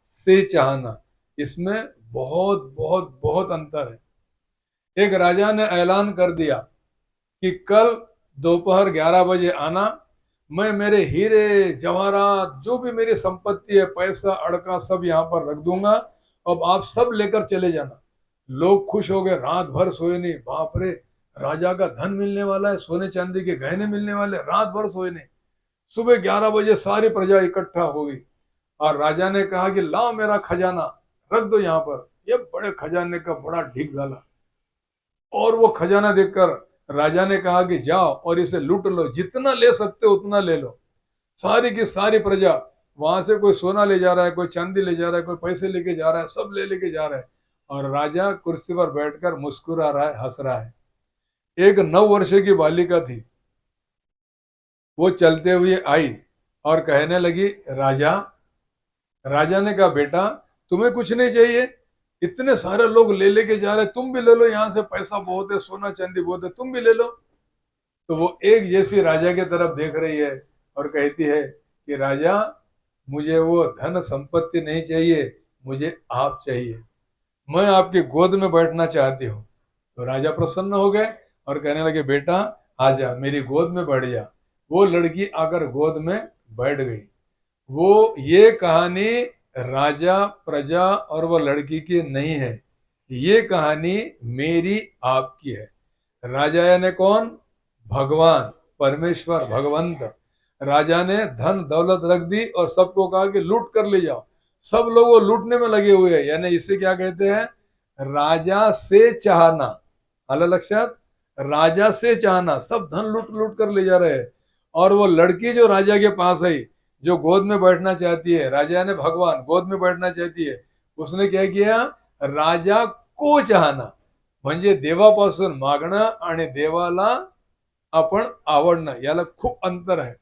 से चाहना, इसमें बहुत बहुत बहुत अंतर है। एक राजा ने ऐलान कर दिया कि कल दोपहर 11 बजे आना, मैं मेरे हीरे जवाहरात जो भी मेरी संपत्ति है, पैसा अड़का सब यहाँ पर रख दूंगा, अब आप सब लेकर चले जाना। लोग खुश हो गए, रात भर सोए नहीं। बाप रे, राजा का धन मिलने वाला है, सोने चांदी के गहने मिलने वाले, रात भर सोए नहीं। सुबह 11 बजे सारी प्रजा इकट्ठा हो गई और राजा ने कहा कि लाओ मेरा खजाना, रख दो यहाँ पर। ये बड़े खजाने का बड़ा ढीक झाला, और वो खजाना देखकर राजा ने कहा कि जाओ और इसे लूट लो, जितना ले सकते हो उतना ले लो। सारी की सारी प्रजा वहां से, कोई सोना ले जा रहा है, कोई चांदी ले जा रहा है, कोई पैसे लेके जा रहा है, सब ले लेके जा रहा है। और राजा कुर्सी पर बैठकर मुस्कुरा रहा है, हंस रहा है। एक 9 वर्ष की बालिका थी, वो चलते हुए आई और कहने लगी, राजा। राजा ने कहा, बेटा तुम्हें कुछ नहीं चाहिए? इतने सारे लोग ले लेके जा रहे, तुम भी ले लो, यहाँ से पैसा बहुत है, सोना चांदी बहुत है, तुम भी ले लो। तो वो एक जैसी राजा की तरफ देख रही है और कहती है कि राजा, मुझे वो धन संपत्ति नहीं चाहिए, मुझे आप चाहिए, मैं आपकी गोद में बैठना चाहती हूँ। तो राजा प्रसन्न हो गए और कहने लगे, बेटा आजा, मेरी गोद में बैठ जा। वो लड़की आकर गोद में बैठ गई। वो ये कहानी राजा, प्रजा और वो लड़की की नहीं है, ये कहानी मेरी आपकी है। राजा यानी कौन? भगवान, परमेश्वर, भगवंत। राजा ने धन दौलत रख दी और सबको कहा कि लूट कर ले जाओ। सब लोग वो लूटने में लगे हुए हैं, यानी इसे क्या कहते हैं? राजा से चाहना। आला लक्षात? राजा से चाहना, सब धन लूट लूट कर ले जा रहे हैं। और वो लड़की जो राजा के पास आई, जो गोद में बैठना चाहती है, राजा ने भगवान गोद में बैठना चाहती है, उसने क्या किया? राजा को चाहना, म्हणजे देवापासून मागणं आणि देवाला आपण आवडणं, याला खूप अंतर है।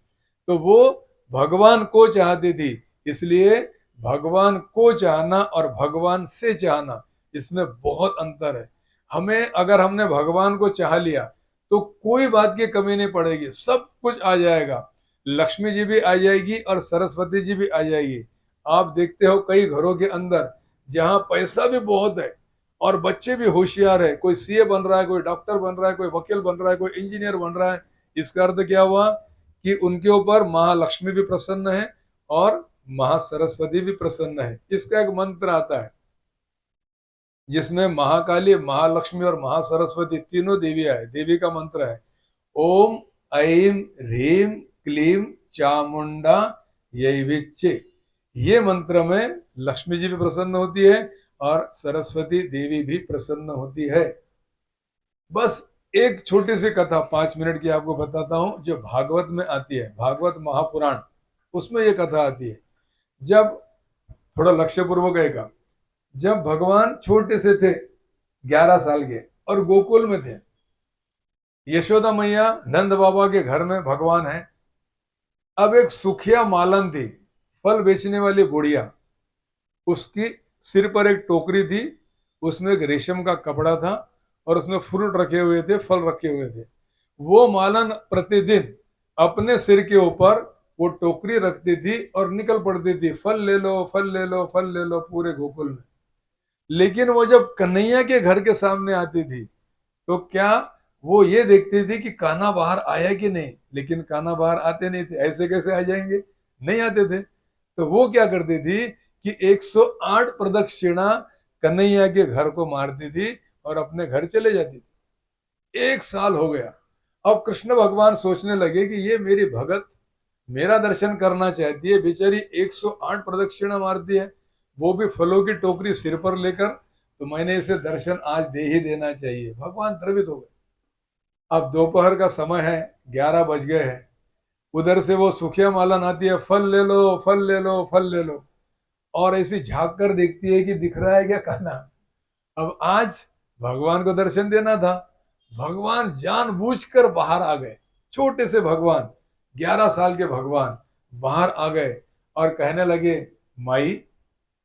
तो वो भगवान को चाहती थी, इसलिए भगवान को चाहना और भगवान से चाहना, इसमें बहुत अंतर है। हमें, अगर हमने भगवान को चाह लिया तो कोई बात की कमी नहीं पड़ेगी, सब कुछ आ जाएगा। लक्ष्मी जी भी आ जाएगी और सरस्वती जी भी आ जाएगी। आप देखते हो कई घरों के अंदर जहां पैसा भी बहुत है और बच्चे भी होशियार है, कोई सीए बन रहा है, कोई डॉक्टर बन रहा है, कोई वकील बन रहा है, कोई इंजीनियर बन रहा है, इसका अर्थ क्या हुआ? कि उनके ऊपर महालक्ष्मी भी प्रसन्न है और महासरस्वती भी प्रसन्न है। इसका एक मंत्र आता है जिसमें महाकाली, महालक्ष्मी और महासरस्वती तीनों देवियां है। देवी का मंत्र है ओम ऐम ह्रीम क्लीम चामुंडा यैविच्चे। ये मंत्र में लक्ष्मी जी भी प्रसन्न होती है और सरस्वती देवी भी प्रसन्न होती है। बस एक छोटी सी कथा 5 मिनट की आपको बताता हूं, जो भागवत में आती है, भागवत महापुराण, उसमें ये कथा आती है। जब, थोड़ा लक्ष्य पूर्वक आएगा, जब भगवान छोटे से थे, 11 साल के, और गोकुल में थे, यशोदा मैया नंद बाबा के घर में भगवान है। अब एक सुखिया मालन थी, फल बेचने वाली बुढ़िया, उसकी सिर पर एक टोकरी थी, उसमें एक रेशम का कपड़ा था और उसमें फ्रूट रखे हुए थे, फल रखे हुए थे। वो मालन प्रतिदिन अपने सिर के ऊपर वो टोकरी रखती थी और निकल पड़ती थी, फल ले लो, फल ले लो, फल ले लो, पूरे गोकुल में। लेकिन वो जब कन्हैया के घर के सामने आती थी तो क्या, वो ये देखती थी कि कान्हा बाहर आया कि नहीं, लेकिन कान्हा बाहर आते नहीं थे। ऐसे कैसे आ जाएंगे, नहीं आते थे। तो वो क्या करती थी कि 108 प्रदक्षिणा कन्हैया के घर को मारती थी और अपने घर चले जाती थी। 1 साल हो गया। अब कृष्ण भगवान सोचने लगे कि ये मेरी भगत मेरा दर्शन करना चाहती है, बेचारी 108 प्रदक्षिणा मारती है, वो भी फलों की टोकरी सिर पर लेकर, तो मैंने इसे दर्शन आज दे ही देना चाहिए। भगवान द्रवित हो गए। अब दोपहर का समय है, 11 बज गए हैं। उधर से वो सुखिया मालन आती है, फल ले लो, फल ले लो, फल ले लो, और ऐसी झांक कर देखती है कि दिख रहा है क्या खाना। अब आज भगवान को दर्शन देना था, भगवान जानबूझकर बाहर आ गए। छोटे से भगवान, 11 साल के भगवान बाहर आ गए और कहने लगे, माई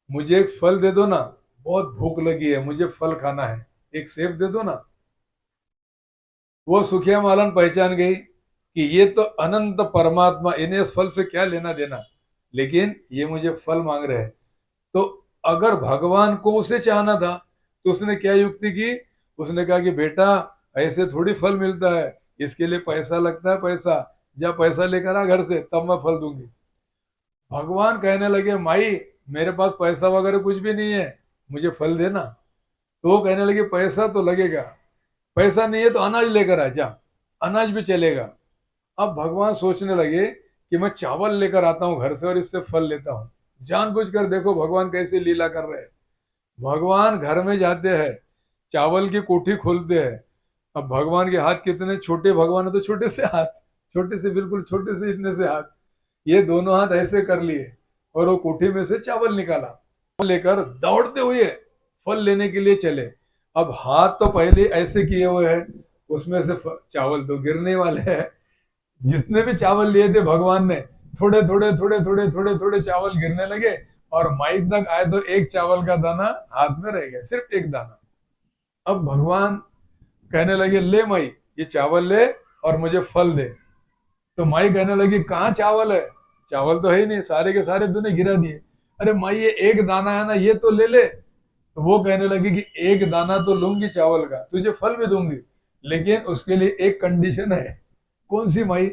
मुझे एक फल दे दो ना, बहुत भूख लगी है, मुझे फल खाना है, एक सेब दे दो ना। वो सुखिया मालन पहचान गई कि ये तो अनंत परमात्मा, इन्हें इस फल से क्या लेना देना, लेकिन ये मुझे फल मांग रहे हैं। तो अगर भगवान को उसे चाहना था तो उसने क्या युक्ति की, उसने कहा कि बेटा ऐसे थोड़ी फल मिलता है, इसके लिए पैसा लगता है, पैसा जा पैसा लेकर आ घर से, तब मैं फल दूंगी। भगवान कहने लगे माई मेरे पास पैसा वगैरह कुछ भी नहीं है, मुझे फल देना। तो वो कहने लगे पैसा तो लगेगा, पैसा नहीं है तो अनाज लेकर आ जा, अनाज भी चलेगा। अब भगवान सोचने लगे कि मैं चावल लेकर आता हूँ घर से और इससे फल लेता हूँ। जानबूझकर देखो भगवान कैसे लीला कर रहे हैं। भगवान घर में जाते हैं, चावल की कोठी खोलते हैं। अब भगवान के हाथ कितने छोटे, भगवान है तो छोटे से हाथ, छोटे से बिल्कुल छोटे से इतने से हाथ, ये दोनों हाथ ऐसे कर लिए और वो कोठी में से चावल निकाला, लेकर दौड़ते हुए फल लेने के लिए चले। अब हाथ तो पहले ऐसे किए हुए हैं, उसमें से चावल तो गिरने वाले हैं। जितने भी चावल लिए थे भगवान ने, थोड़े थोड़े थोड़े थोड़े थोड़े थोड़े चावल गिरने लगे और माइक तक आए तो एक चावल का दाना हाथ में रह गया, सिर्फ एक दाना। अब भगवान कहने लगे ले माई ये चावल ले और मुझे फल दे। तो माई कहने लगी कहाँ चावल है, चावल तो है ही नहीं, सारे के सारे तूने गिरा दिए। अरे माई ये एक दाना है ना, ये तो ले ले। तो वो कहने लगी कि एक दाना तो लूंगी चावल का, तुझे फल भी दूंगी, लेकिन उसके लिए एक कंडीशन है। कौन सी माई?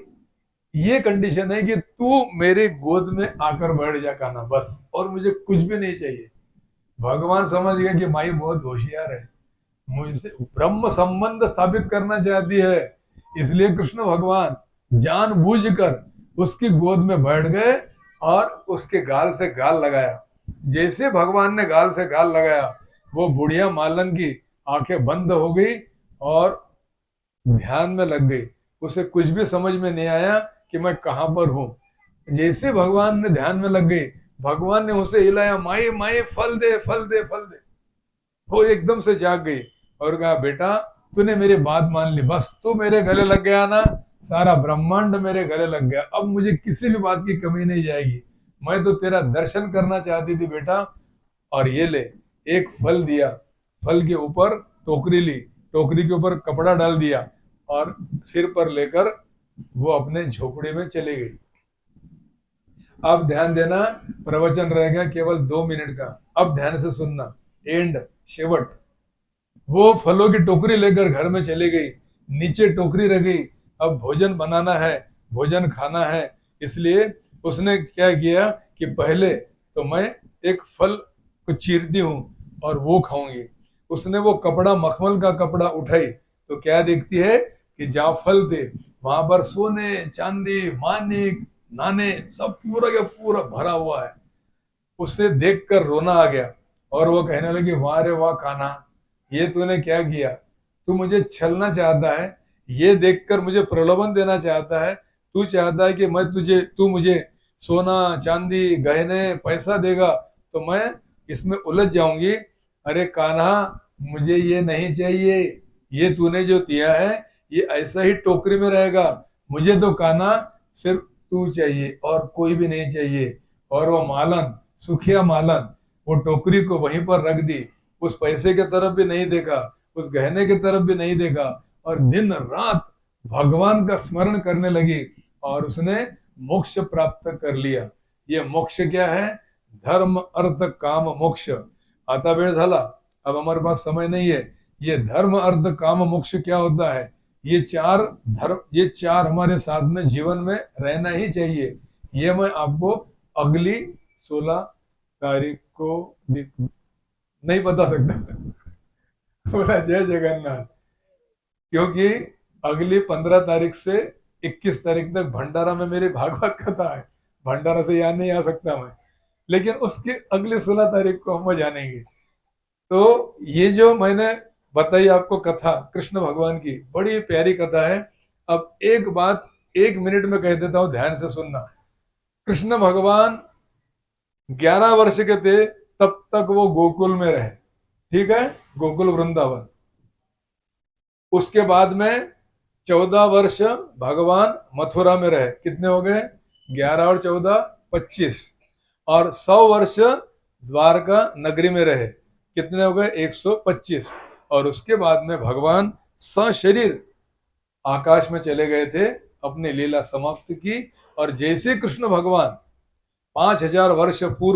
ये कंडीशन है कि तू मेरे गोद में आकर बैठ जा कान्हा, बस, और मुझे कुछ भी नहीं चाहिए। भगवान समझ गया कि माई बहुत होशियार है, मुझसे ब्रह्म संबंध स्थापित करना चाहती है, इसलिए कृष्ण भगवान जानबूझकर उसकी गोद में बैठ गए और उसके गाल से गाल लगाया। जैसे भगवान ने गाल से गाल लगाया, वो बुढ़िया मालन की आंखें बंद हो गई और ध्यान में लग गई। उसे कुछ भी समझ में नहीं आया कि मैं कहां पर हूं। जैसे भगवान ने ध्यान में लग गई, भगवान ने उसे हिलाया, माई माई फल दे फल दे फल दे। वो एकदम से जाग गई और कहा बेटा तूने मेरी बात मान ली, बस तू मेरे गले लग गया ना, सारा ब्रह्मांड मेरे गले लग गया, अब मुझे किसी भी बात की कमी नहीं जाएगी। मैं तो तेरा दर्शन करना चाहती थी बेटा। और ये ले, एक फल दिया, फल के ऊपर टोकरी ली, टोकरी के ऊपर कपड़ा डाल दिया और सिर पर लेकर वो अपने झोपड़ी में चली गई। अब ध्यान देना, प्रवचन रहेगा केवल 2 मिनट का, अब ध्यान से सुनना, एंड, शेवट। वो फलों की टोकरी लेकर घर में चली गई, नीचे टोकरी रह गई। अब भोजन बनाना है, भोजन खाना है, इसलिए उसने क्या किया कि पहले तो मैं एक फल को चीरती हूँ और वो खाऊंगी। उसने वो कपड़ा, मखमल का कपड़ा उठाई तो क्या देखती है कि जहाँ फल थे वहां पर सोने चांदी मानिक नाने सब पूरा का पूरा भरा हुआ है। उसे देखकर रोना आ गया और वो कहने लगी वाह रे वाह कान्हा, ये तूने क्या किया, तू मुझे छलना चाहता है, ये देखकर मुझे प्रलोभन देना चाहता है, तू चाहता है कि मैं तुझे, तू मुझे सोना चांदी गहने पैसा देगा तो मैं इसमें उलझ जाऊंगी। अरे कान्हा मुझे ये नहीं चाहिए, ये तूने जो दिया है ये ऐसा ही टोकरी में रहेगा, मुझे तो कान्हा सिर्फ तू चाहिए और कोई भी नहीं चाहिए। और वो मालन, सुखिया मालन, वो टोकरी को वहीं पर रख दी, उस पैसे के तरफ भी नहीं देखा, उस गहने की तरफ भी नहीं देखा और दिन रात भगवान का स्मरण करने लगी और उसने मोक्ष प्राप्त कर लिया। ये मोक्ष क्या है? धर्म अर्थ काम मोक्ष। आता वेळ झाला, अब हमारे पास समय नहीं है। ये धर्म अर्थ काम मोक्ष क्या होता है? ये चार धर्म, ये चार हमारे साथ में जीवन में रहना ही चाहिए। ये मैं आपको अगली 16 तारीख को नहीं बता सकता। बोला जय जगन्नाथ। क्योंकि अगली 15 तारीख से 21 तारीख तक भंडारा में मेरी भागवत कथा है, भंडारा से यहाँ नहीं आ सकता मैं, लेकिन उसके अगले 16 तारीख को हम जानेंगे। तो ये जो मैंने बताई आपको कथा कृष्ण भगवान की, बड़ी प्यारी कथा है। अब एक बात 1 मिनट में कह देता हूं, ध्यान से सुनना। कृष्ण भगवान 11 वर्ष के थे तब तक वो गोकुल में रहे, ठीक है, गोकुल वृंदावन। उसके बाद में 14 वर्ष भगवान मथुरा में रहे, कितने हो गए? 11 और 14 25, और 100 वर्ष द्वारका नगरी में रहे, कितने हो गए? 125। और उसके बाद में भगवान सशरीर आकाश में चले गए थे, अपनी लीला समाप्त की। और जैसे कृष्ण भगवान 5000 वर्ष पूर्व